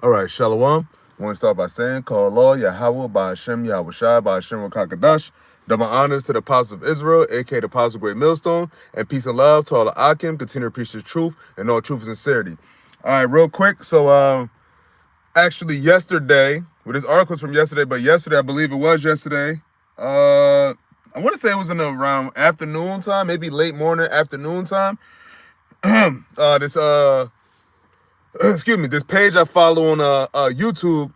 All right, Shalom. I want to start by saying, call Allah, YAHAWAH, BAHASHAM, YAHAWASHI, BAHASHAM, Rakakadash. Double honors to the Apostles of Israel, aka the Apostles of Great Millstone, and peace and love to all the Akim. Continue to preach the truth and all truth and sincerity. All right, real quick. So, actually, yesterday, well, this article's from yesterday, but yesterday, I believe it was yesterday. I want to say it was in around afternoon time, maybe late morning, afternoon time. Excuse me, this page I follow on YouTube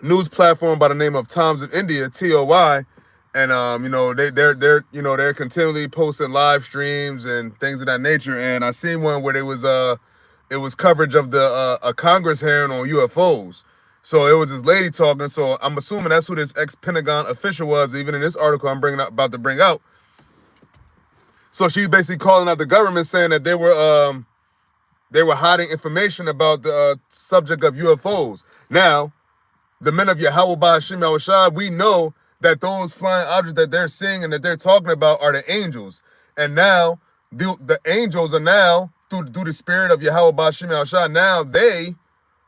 news platform by the name of Times of India, TOI, and they're continually posting live streams and things of that nature. And I seen one where it was coverage of the a Congress hearing on UFOs. So it was this lady talking. So I'm assuming that's who this ex-Pentagon official was. Even in this article I'm about to bring out. So she's basically calling out the government, saying that they were hiding information about the subject of UFOs. Now, the men of YAHAWAH, BAHASHAM, YAHAWASHI, we know that those flying objects that they're seeing and that they're talking about are the angels. And now, the angels are now, through the spirit of YAHAWAH, BAHASHAM, YAHAWASHI, now they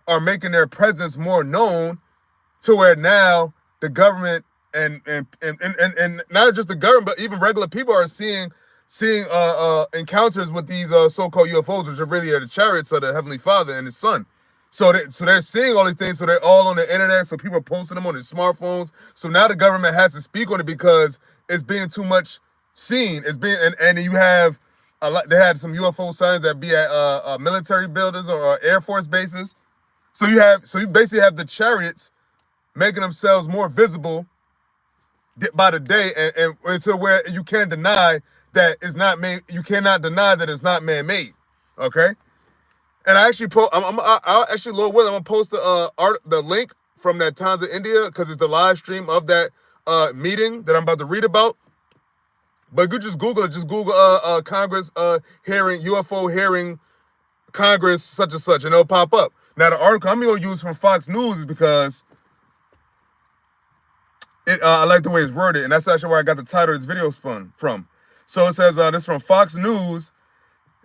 are making their presence more known, to where now the government and not just the government, but even regular people are seeing encounters with these so-called UFOs, which are really the chariots of the Heavenly Father and His Son. So they're seeing all these things, so they're all on the internet, so people are posting them on their smartphones. So now the government has to speak on it because it's being too much seen. It's being and you have a lot. They had some UFO sightings that be at military buildings or Air Force bases. So you basically have the chariots making themselves more visible by the day, and to where you can't deny that it's not made. You cannot deny that it's not man-made. Okay. And I actually I'll actually, Lord willing, I'm gonna post the link from that Times of India, because it's the live stream of that meeting that I'm about to read about. But you just Google it. Just Google Congress hearing, UFO hearing, Congress such and such, and it'll pop up. Now the article I'm gonna use from Fox News is because I like the way it's worded, and that's actually where I got the title of this video from. So it says this is from Fox News,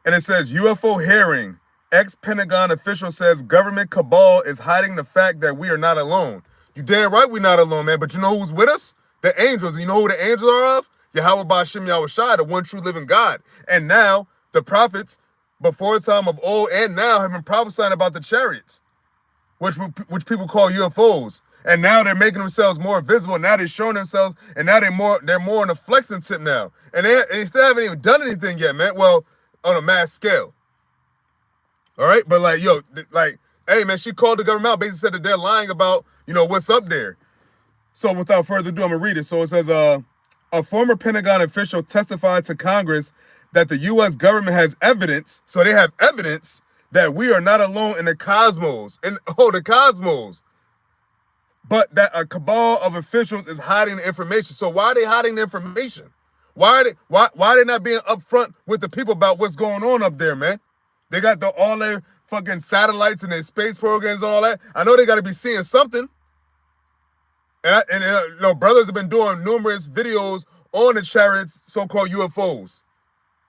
and it says UFO hearing. Ex-Pentagon official says government cabal is hiding the fact that we are not alone. You damn right we're not alone, man. But you know who's with us? The angels. And you know who the angels are of? YAHAWAH, BAHASHAM, YAHAWASHI, the one true living God. And now the prophets, before the time of old and now, have been prophesying about the chariots, which people call UFOs. And now they're making themselves more visible. Now they're showing themselves, and now they're more on a flexing tip now. And they still haven't even done anything yet, man. Well, on a mass scale. All right, but hey, man, she called the government out, basically said that they're lying about, what's up there. So without further ado, I'm gonna read it. So it says, a former Pentagon official testified to Congress that the U.S. government has evidence, so they have evidence that we are not alone in the cosmos, the cosmos, but that a cabal of officials is hiding the information. So why are they hiding the information? Why are they not being upfront with the people about what's going on up there, man? They got all their fucking satellites and their space programs and all that. I know they got to be seeing something. And brothers have been doing numerous videos on the chariots, so-called UFOs,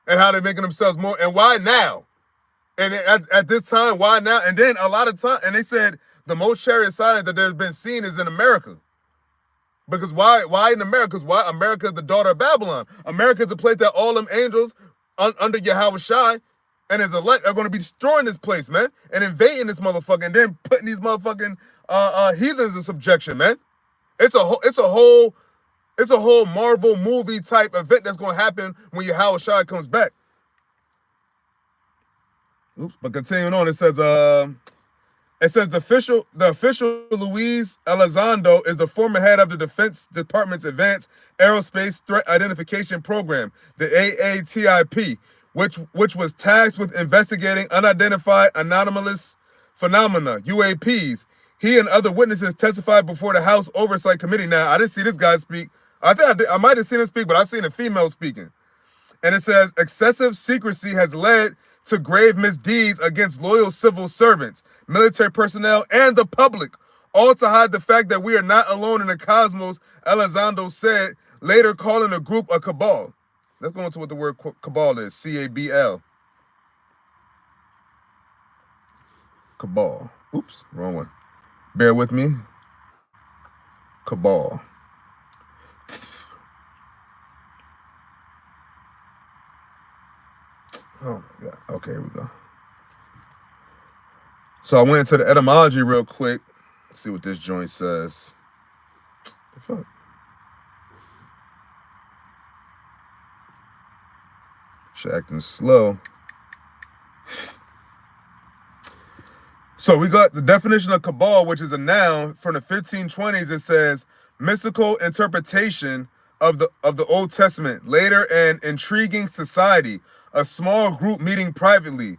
and how they're making themselves more. And why now? And at this time, why now? And then a lot of time, and they said the most chariot sightings that there's been seen is in America. Because why in America? Because why? America is the daughter of Babylon. America is the place that all them angels under YAHAWASHI and his elect are going to be destroying this place, man, and invading this motherfucker, and then putting these motherfucking heathens in subjection, man. It's a whole Marvel movie type event that's going to happen when YAHAWASHI comes back. Oops, but continuing on, it says the official Luis Elizondo is the former head of the Defense Department's Advanced Aerospace Threat Identification Program, the AATIP, which was tasked with investigating unidentified anomalous phenomena, UAPs. He and other witnesses testified before the House Oversight Committee. Now, I didn't see this guy speak. I think I might have seen him speak, but I've seen a female speaking. And it says, excessive secrecy has led to grave misdeeds against loyal civil servants, military personnel, and the public, all to hide the fact that we are not alone in the cosmos, Elizondo said, later calling the group a cabal. Let's go into what the word cabal is, C-A-B-L. Cabal. Oops, wrong one. Bear with me. Cabal. Oh my God. Okay, here we go. So I went into the etymology real quick. Let's see what this joint says. The fuck? Shit acting slow. So we got the definition of cabal, which is a noun from the 1520s. It says mystical interpretation of the Old Testament. Later, an intriguing society, a small group meeting privately.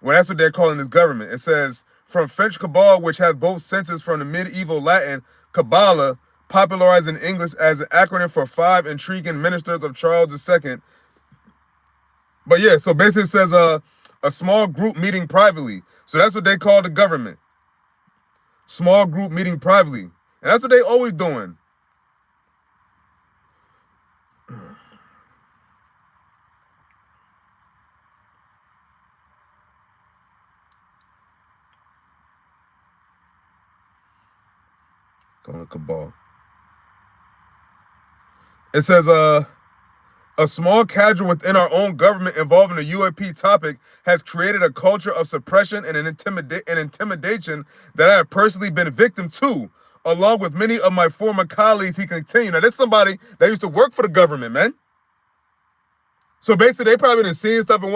Well, that's what they're calling this government. It says from French cabal, which has both senses from the medieval Latin Kabbalah, popularized in English as an acronym for 5 intriguing ministers of Charles II. But yeah, so basically it says a small group meeting privately. So that's what they call the government. Small group meeting privately. And that's what they always doing. Call it cabal. It says a small casual within our own government involving the UAP topic has created a culture of suppression and an intimidation that I have personally been victim to, along with many of my former colleagues, he continued. Now, there's somebody that used to work for the government, man. So basically, they probably been seeing stuff and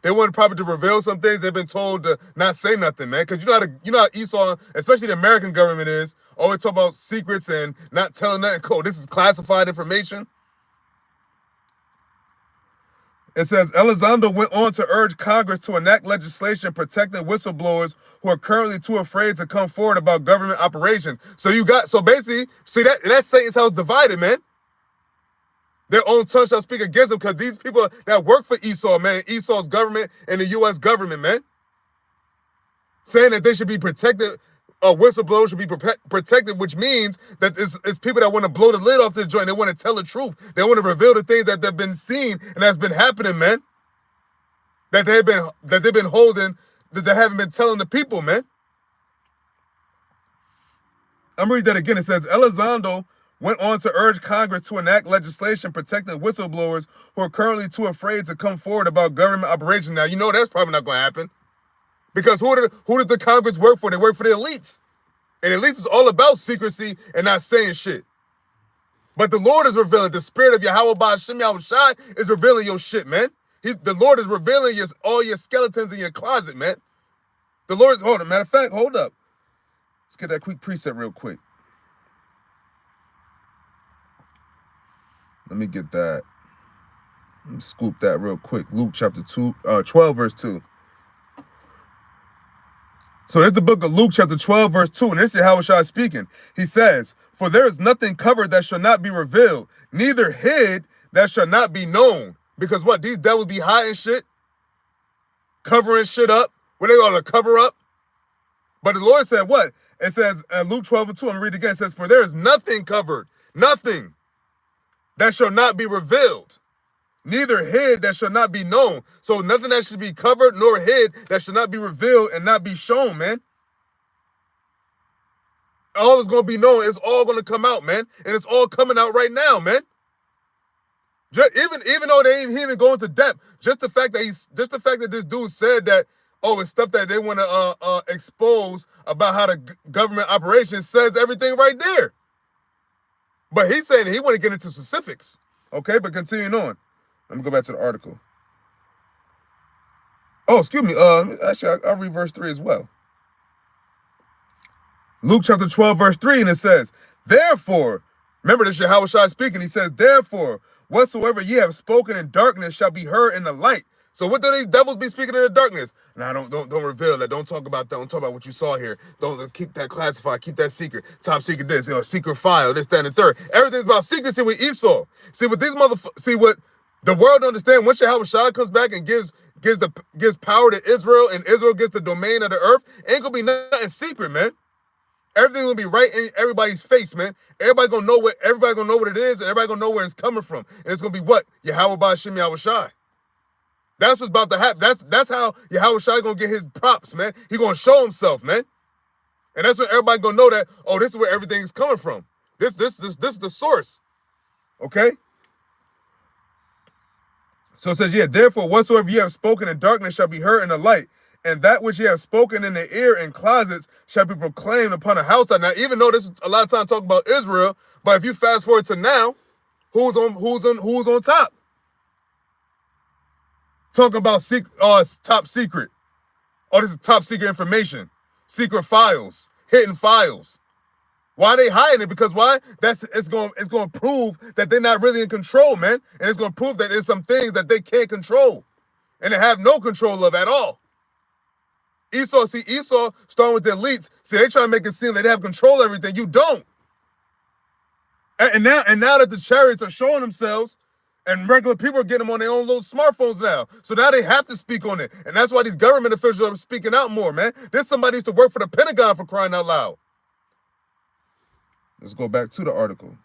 they wanted probably to reveal some things. They've been told to not say nothing, man. Because you know how Esau, especially the American government is, always talk about secrets and not telling nothing. Cool, this is classified information. It says, Elizondo went on to urge Congress to enact legislation protecting whistleblowers who are currently too afraid to come forward about government operations. So basically, see that's Satan's house divided, man. Their own tongue shall speak against them, because these people that work for Esau, man, Esau's government and the U.S. government, man, saying that they should be protected, whistleblowers should be protected, which means that it's people that want to blow the lid off the joint. They want to tell the truth. They want to reveal the things that they've been seeing and that's been happening, man. That they've been holding, that they haven't been telling the people, man. I'm reading that again. It says, Elizondo went on to urge Congress to enact legislation protecting whistleblowers who are currently too afraid to come forward about government operations. Now, you know that's probably not going to happen. Because who did the Congress work for? They work for the elites. And elites is all about secrecy and not saying shit. But the Lord is revealing. The spirit of Yahawah BAHASHAM YAHAWASHI is revealing your shit, man. The Lord is revealing all your skeletons in your closet, man. The Lord is, matter of fact, hold up. Let's get that quick precept real quick. Let me get that. Let me scoop that real quick. Luke chapter 12, verse 2. So there's the book of Luke chapter 12, verse 2, and this is Yahawashi speaking. He says, for there is nothing covered that shall not be revealed, neither hid that shall not be known. Because what? These devils be hiding shit, covering shit up. What they gonna cover up? But the Lord said what? It says, Luke 12 and 2, I'm gonna read it again. It says, for there is nothing covered, nothing that shall not be revealed, neither hid that shall not be known. So nothing that should be covered nor hid that should not be revealed and not be shown, man. All is going to be known. It's all going to come out, man. And it's all coming out right now, man. Even though they ain't even going to depth, just the fact that this dude said that, it's stuff that they want to expose about how the government operation says everything right there. But he's saying he want to get into specifics. Okay, but continuing on. Let me go back to the article. Oh, excuse me. Actually, I'll read verse 3 as well. Luke chapter 12, verse 3, and it says, therefore, remember this Yahawashi speaking, he says, therefore, whatsoever ye have spoken in darkness shall be heard in the light. So what do these devils be speaking in the darkness? Nah, don't reveal that. Don't talk about that. Don't talk about what you saw here. Don't keep that classified. Keep that secret. Top secret this, secret file, this, that, and the third. Everything's about secrecy with Esau. See what these what the world don't understand. Once Yahawashi comes back and gives power to Israel, and Israel gets the domain of the earth, ain't gonna be nothing secret, man. Everything will be right in everybody's face, man. Everybody gonna know what it is, and everybody gonna know where it's coming from. And it's gonna be what? Yahawah BAHASHAM YAHAWASHI. That's what's about to happen. That's how Yahawashi gonna get his props, man. He gonna show himself, man. And that's when everybody gonna know that, oh, this is where everything's coming from. This is the source. Okay? So it says, yeah, therefore, whatsoever ye have spoken in darkness shall be heard in the light, and that which ye have spoken in the ear in closets shall be proclaimed upon a housetop. Now, even though this is a lot of time talking about Israel, but if you fast forward to now, who's on top? Talking about top secret. Oh, this is top secret information. Secret files. Hidden files. Why are they hiding it? Because why? It's going to prove that they're not really in control, man. And it's going to prove that there's some things that they can't control. And they have no control of at all. Esau starting with the elites. See, they trying to make it seem that they have control of everything. You don't. And now that the chariots are showing themselves, and regular people are getting them on their own little smartphones now. So now they have to speak on it. And that's why these government officials are speaking out more, man. There's somebody used to work for the Pentagon, for crying out loud. Let's go back to the article.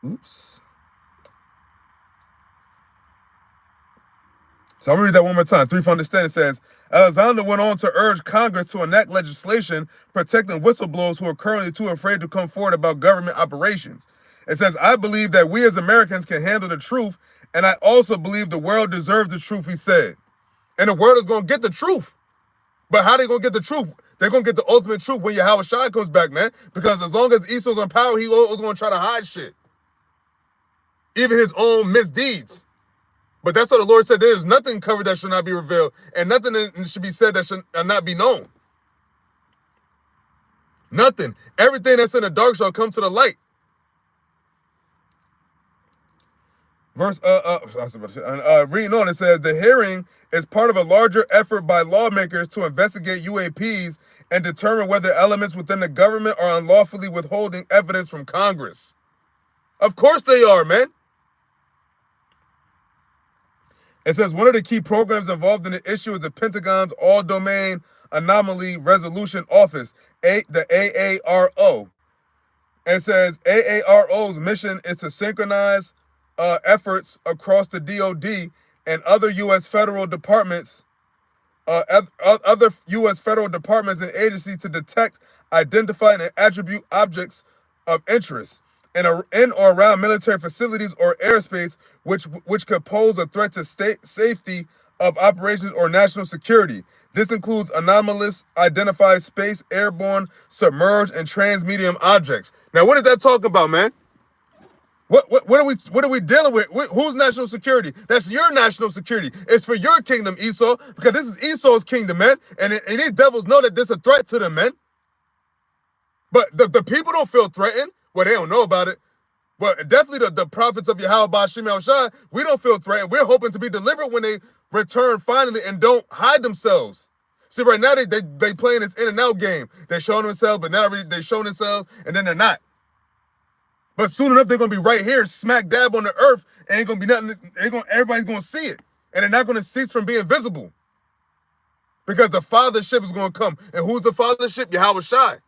Oops. So I'm going to read that one more time. 3 for Understanding says, Alexander went on to urge Congress to enact legislation protecting whistleblowers who are currently too afraid to come forward about government operations. It says, I believe that we as Americans can handle the truth, and I also believe the world deserves the truth, he said. And the world is going to get the truth. But how they going to get the truth? They're going to get the ultimate truth when Yahawashi comes back, man. Because as long as Esau's in power, he always going to try to hide shit. Even his own misdeeds. But that's what the Lord said. There is nothing covered that should not be revealed. And nothing should be said that should not be known. Nothing. Everything that's in the dark shall come to the light. Reading on, it says, the hearing is part of a larger effort by lawmakers to investigate UAPs and determine whether elements within the government are unlawfully withholding evidence from Congress. Of course they are, man. It says one of the key programs involved in the issue is the Pentagon's All-Domain Anomaly Resolution Office, the AARO. It says AARO's mission is to synchronize efforts across the DoD and other U.S. federal departments, other U.S. federal departments and agencies to detect, identify, and attribute objects of interest in or around military facilities or airspace which could pose a threat to state safety of operations or national security. This includes anomalous identified space, airborne, submerged, and transmedium objects. Now, what is that talking about, man? What are we dealing with? Who's national security? That's your national security. It's for your kingdom, Esau, because this is Esau's kingdom, man. And these devils know that this is a threat to them, man. But the people don't feel threatened. Well, they don't know about it. But definitely the prophets of Yahawah, BAHASHAM, YAHAWASHI, we don't feel threatened. We're hoping to be delivered when they return finally and don't hide themselves. See, right now they playing this in and out game. They're showing themselves, but now they're showing themselves, and then they're not. But soon enough, they're gonna be right here, smack dab on the earth, and ain't gonna be nothing. Everybody's gonna see it, and they're not gonna cease from being visible, because the fathership is gonna come. And who's the fathership? Yahawashi.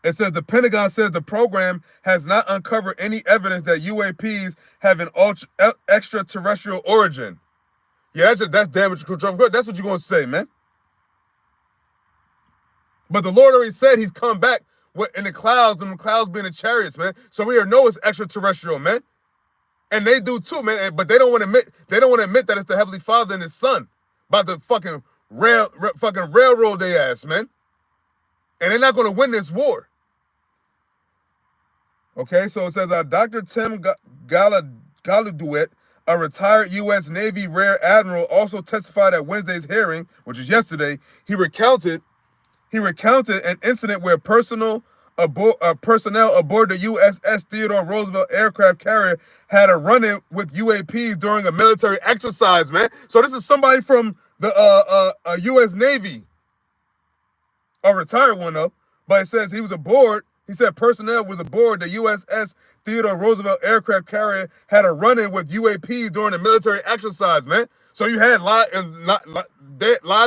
It says the Pentagon says the program has not uncovered any evidence that UAPs have an extraterrestrial origin. Yeah, that's damage control. That's what you're gonna say, man. But the Lord already said he's come back in the clouds, and the clouds being the chariots, man. So we already know it's extraterrestrial, man. And they do too, man. But they don't want to admit. They don't want to admit that it's the Heavenly Father and His Son about to fucking railroad their ass, man. And they're not going to win this war. Okay, so it says Dr. Tim Gallaudet, a retired U.S. Navy Rear Admiral, also testified at Wednesday's hearing, which is yesterday. He recounted an incident where personnel aboard the USS Theodore Roosevelt aircraft carrier had a run-in with UAPs during a military exercise, man. So this is somebody from the U.S. Navy, a retired one though, but it says he was aboard. He said personnel was aboard the USS Theodore Roosevelt aircraft carrier had a run-in with UAPs during a military exercise, man. So you had live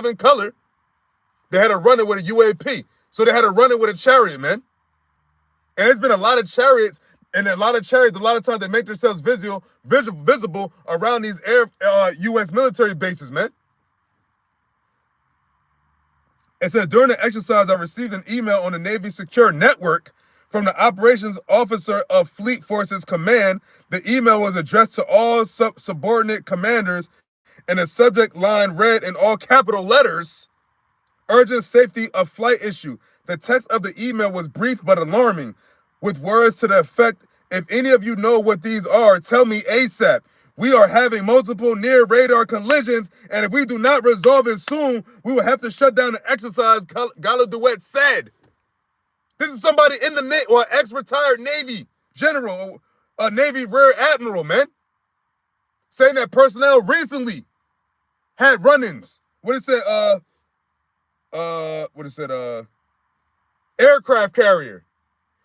in color. They had a run-in with a UAP. So they had a run-in with a chariot, man. And there's been a lot of chariots, and a lot of times they make themselves visible around these U.S. military bases, man. It says, during the exercise, I received an email on the Navy Secure Network from the Operations Officer of Fleet Forces Command. The email was addressed to all subordinate commanders, and the subject line read in all capital letters, urgent safety of flight issue. The text of the email was brief but alarming, with words to the effect, if any of you know what these are, tell me ASAP. We are having multiple near-radar collisions, and if we do not resolve it soon, we will have to shut down the exercise, Gallaudet said. This is somebody in the Navy, or ex-retired Navy general, a Navy Rear Admiral, man, saying that personnel recently had run-ins. What it said, aircraft carrier.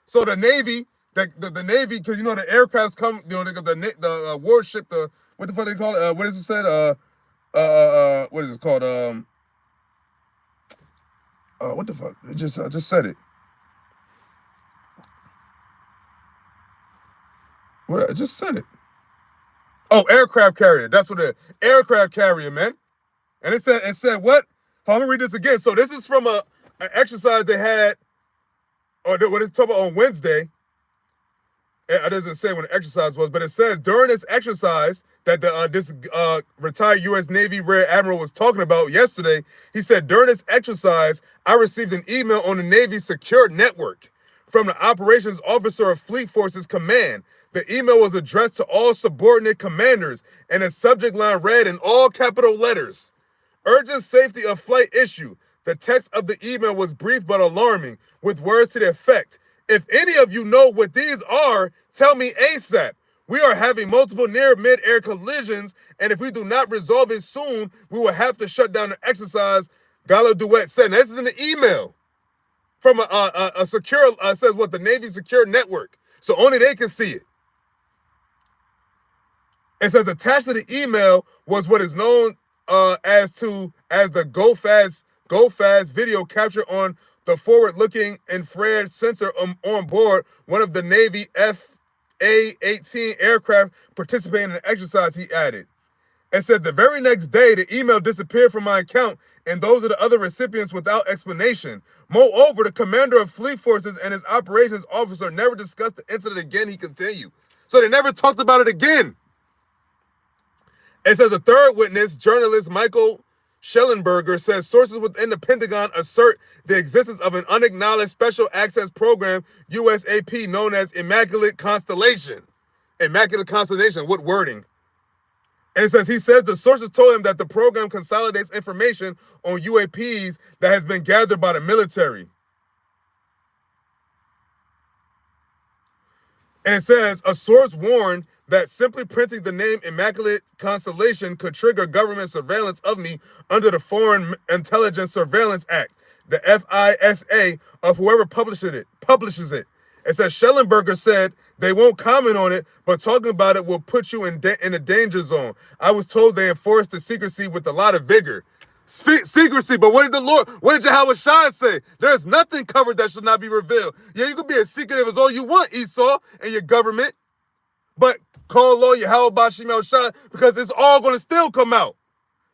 So the Navy, the Navy, because you know the aircrafts come, you know, the warship, what the fuck they call it? What is it said? What is it called? What the fuck? I just said it. What? I just said it. Oh, aircraft carrier. That's what it is. Aircraft carrier, man. And it said what? Let me read this again. So this is from an exercise they had, or what it's talking about on Wednesday. It doesn't say when the exercise was, but it says during this exercise that this retired U.S. Navy Rear Admiral was talking about yesterday, he said, during this exercise, I received an email on the Navy Secure Network from the Operations Officer of Fleet Forces Command. The email was addressed to all subordinate commanders, and the subject line read in all capital letters, urgent safety of flight issue. The text of the email was brief but alarming, with words to the effect, if any of you know what these are, tell me ASAP. We are having multiple near-mid-air collisions, and if we do not resolve it soon, we will have to shut down the exercise, Gallaudet said. Now, this is in the email from a secure, says what, the Navy Secure Network. So only they can see it. It says attached to the email was what is known as the Go Fast video captured on the forward-looking infrared sensor on board one of the Navy FA-18 aircraft participating in the exercise, he added. It said the very next day, the email disappeared from my account and those of the other recipients without explanation. Moreover, the commander of fleet forces and his operations officer never discussed the incident again, he continued. So they never talked about it again. It says a third witness, journalist Michael Schellenberger, says sources within the Pentagon assert the existence of an unacknowledged special access program, USAP, known as Immaculate Constellation. Immaculate Constellation, what wording? And it says, he says the sources told him that the program consolidates information on UAPs that has been gathered by the military. And it says, a source warned that simply printing the name Immaculate Constellation could trigger government surveillance of me under the Foreign Intelligence Surveillance Act, the FISA, of whoever publishes it. It says, Schellenberger said they won't comment on it, but talking about it will put you in a danger zone. I was told they enforced the secrecy with a lot of vigor. Secrecy, but what did YAHAWASHI say? There's nothing covered that should not be revealed. Yeah, you can be as secretive as all you want, Esau, and your government, but call law YAHAWASHI, because it's all going to still come out.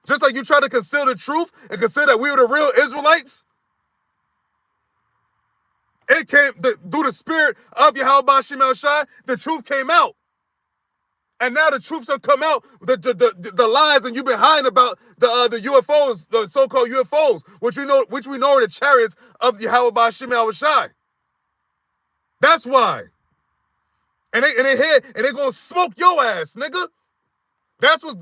Just like you try to conceal the truth and consider that we were the real Israelites, it came through the spirit of YAHAWASHI, the truth came out. And now the truth shall come out, the lies and you've been hiding about the UFOs, the so-called UFOs, which we know are the chariots of YAHAWASHI. That's why. And they gonna smoke your ass, nigga. That's what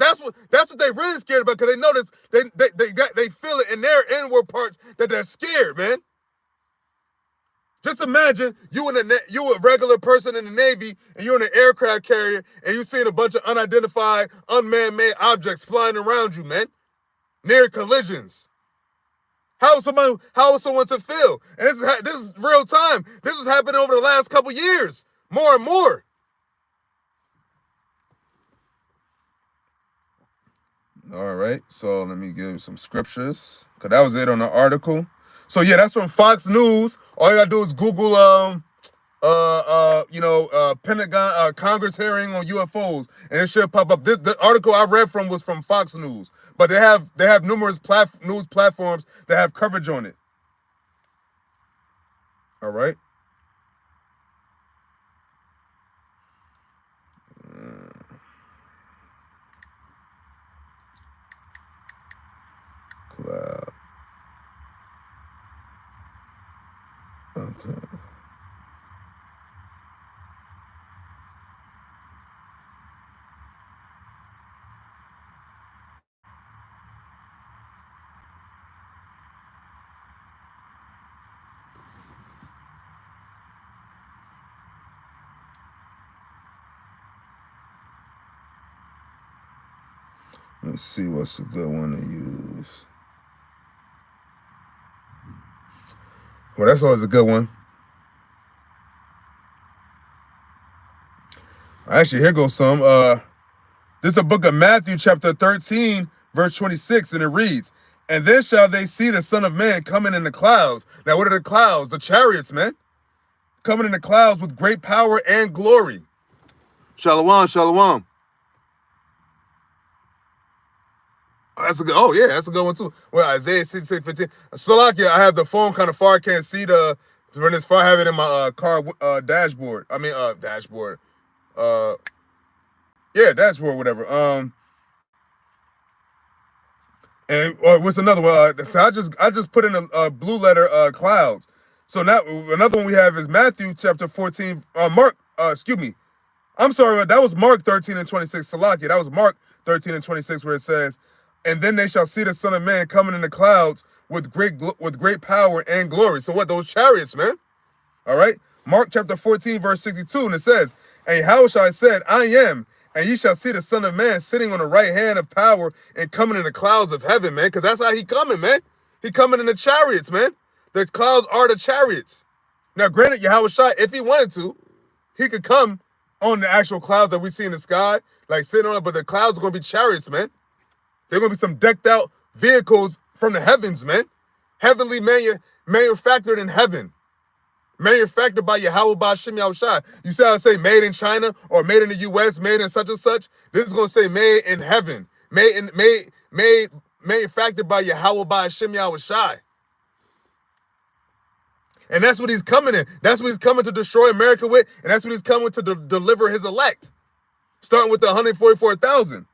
they really scared about, because they notice they feel it in their inward parts that they're scared, man. Just imagine you a regular person in the Navy, and you're in an aircraft carrier, and you seeing a bunch of unidentified, unman-made objects flying around you, man. Near collisions. How is someone to feel? And this is real time. This was happening over the last couple years. More and more. All right, so let me give some scriptures, because that was it on the article. So yeah, that's from Fox News. All you gotta do is Google Pentagon, Congress hearing on UFOs, and it should pop up. The article I read from was from Fox News, but they have numerous news platforms that have coverage on it. All right. Cloud. Okay. Let's see what's a good one to use. Well, that's always a good one. Actually, here goes some. This is the book of Matthew, chapter 13, verse 26, and it reads, "And then shall they see the Son of Man coming in the clouds." Now, what are the clouds? The chariots, man. Coming in the clouds with great power and glory. Shalom, shalom. That's a good. Oh yeah, that's a good one too. Well, Isaiah 66:15. Slovakia, I have the phone kind of far. I can't see from this far. I have it in my car dashboard. I mean dashboard. Yeah, dashboard, whatever. And what's another one? So I just put in a blue letter clouds. So now another one we have is Matthew chapter 14. Mark. Excuse me. I'm sorry, that was Mark 13 and 26. Salakia. That was Mark 13 and 26, where it says, "And then they shall see the Son of Man coming in the clouds with great power and glory." So what? Those chariots, man. All right. Mark chapter 14, verse 62, and it says, "And Yahawashi said, I am, and ye shall see the Son of Man sitting on the right hand of power and coming in the clouds of heaven," man. Because that's how he coming, man. He coming in the chariots, man. The clouds are the chariots. Now, granted, Yahawashi, if he wanted to, he could come on the actual clouds that we see in the sky, like sitting on it, but the clouds are going to be chariots, man. They're going to be some decked out vehicles from the heavens, man. Heavenly manufactured in heaven. Manufactured by Yahawah BAHASHAM YAHAWASHI. You see how I say made in China or made in the US, made in such and such? This is going to say made in heaven. Manufactured by Yahawah BAHASHAM YAHAWASHI. And that's what he's coming in. That's what he's coming to destroy America with. And that's what he's coming to deliver his elect. Starting with the 144,000.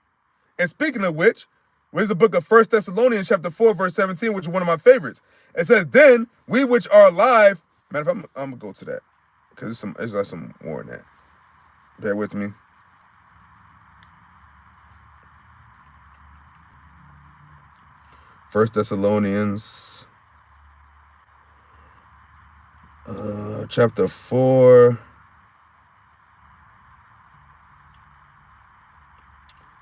And speaking of which, where's the book of 1 Thessalonians chapter 4, verse 17, which is one of my favorites. It says, "Then we which are alive..." Matter of fact, I'm going to go to that. Because there's like some more in that. Bear with me. First Thessalonians chapter 4.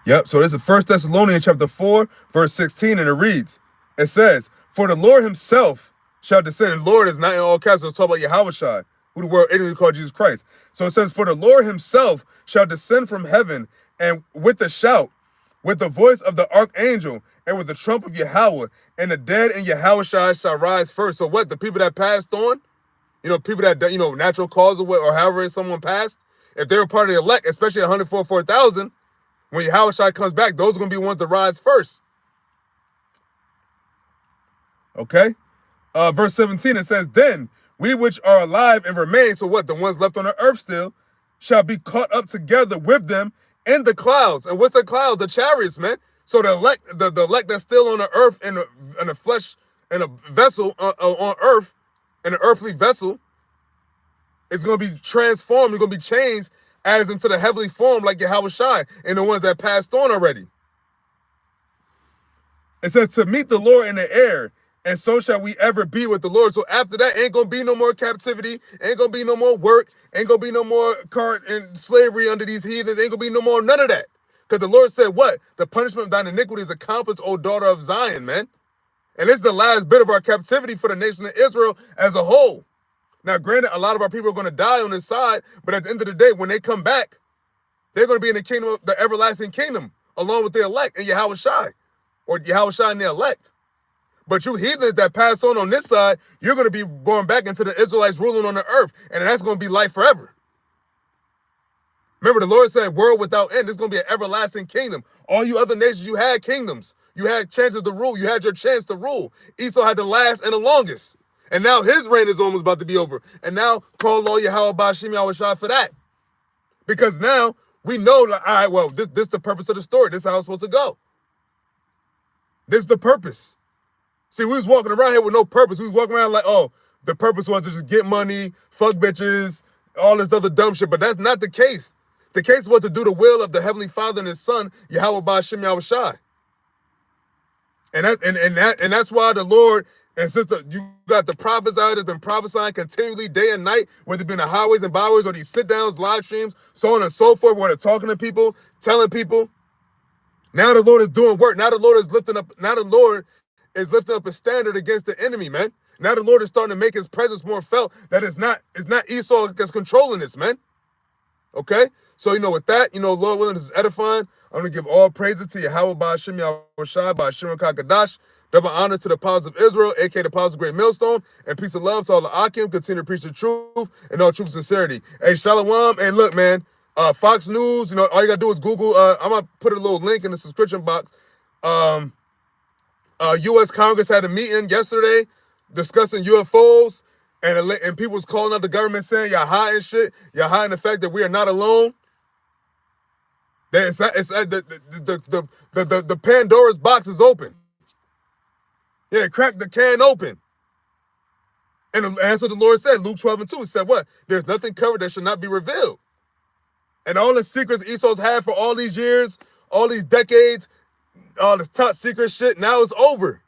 Yep, so this is 1 Thessalonians chapter 4, verse 16, and it reads, it says, "For the Lord himself shall descend." And Lord is not in all caps. Let's talk about Yahawashi, who the world ignorantly called Jesus Christ. So it says, "For the Lord himself shall descend from heaven, and with a shout, with the voice of the archangel, and with the trump of Yahweh, and the dead in Yahawashi shall rise first." So what? The people that passed on, people that, natural cause or however someone passed, if they were part of the elect, especially 144,000, when Yahawashi comes back, those are going to be ones to rise first. Okay? Verse 17, it says, "Then we which are alive and remain," so what? The ones left on the earth still, "shall be caught up together with them in the clouds." And what's the clouds? The chariots, man. So the elect that's still on the earth in a flesh, in a vessel on earth, in an earthly vessel, is going to be transformed. It's going to be changed as into the heavenly form like Yahawashi and the ones that passed on already. It says, "To meet the Lord in the air, and so shall we ever be with the Lord." So after that, ain't going to be no more captivity, ain't going to be no more work, ain't going to be no more cart and slavery under these heathens, ain't going to be no more none of that. Because the Lord said what? "The punishment of thine iniquity is accomplished, O daughter of Zion," man. And it's the last bit of our captivity for the nation of Israel as a whole. Now, granted, a lot of our people are going to die on this side, but at the end of the day, when they come back, they're going to be in the kingdom of the everlasting kingdom, along with the elect and Yahawashi, or Yahawashi and the elect. But you heathens that pass on this side, you're going to be going back into the Israelites ruling on the earth, and that's going to be life forever. Remember, the Lord said, world without end. It's going to be an everlasting kingdom. All you other nations, you had kingdoms. You had chances to rule. You had your chance to rule. Esau had the last and the longest. And now his reign is almost about to be over. And now call Lord Yahawah BAHASHAM YAHAWASHI for that. Because now we know, like, all right, well, this is the purpose of the story. This is how it's supposed to go. This is the purpose. See, we was walking around here with no purpose. We was walking around like, oh, the purpose was to just get money, fuck bitches, all this other dumb shit. But that's not the case. The case was to do the will of the Heavenly Father and His Son, Yahawah BAHASHAM YAHAWASHI. And that's why the Lord, and since you got the prophets out that's been prophesying continually day and night, whether it be in the highways and byways or these sit-downs, live streams, so on and so forth, where they're talking to people, telling people. Now the Lord is doing work. Now the Lord is lifting up a standard against the enemy, man. Now the Lord is starting to make His presence more felt, that it's not Esau that's controlling this, man. Okay? So, with that, Lord willing, this is edifying. I'm going to give all praises to Yahawah BAHASHAM YAHAWASHI, BAHASHAM KAKADASH. Double honors to the apostles of Israel, aka the apostles of Great Millstone, and peace and love to all the Akim. Continue to preach the truth and all truth and sincerity. Hey, Shalom. Hey, look, man. Fox News, all you got to do is Google. I'm going to put a little link in the subscription box. U.S. Congress had a meeting yesterday discussing UFOs, and people was calling out the government saying, y'all hiding shit. Y'all hiding the fact that we are not alone. The Pandora's box is open. Yeah, they cracked the can open. And that's what the Lord said, Luke 12:2. He said what? There's nothing covered that should not be revealed. And all the secrets Esau's had for all these years, all these decades, all this top secret shit, now it's over.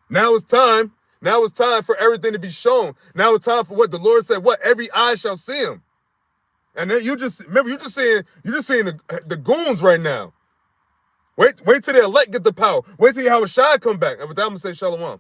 Now it's time. Now it's time for everything to be shown. Now it's time for what the Lord said, what? Every eye shall see Him. And then you're just seeing the goons right now. Wait till the elect get the power. Wait till Yahawah Shai come back. And with that, I'm going to say shalom.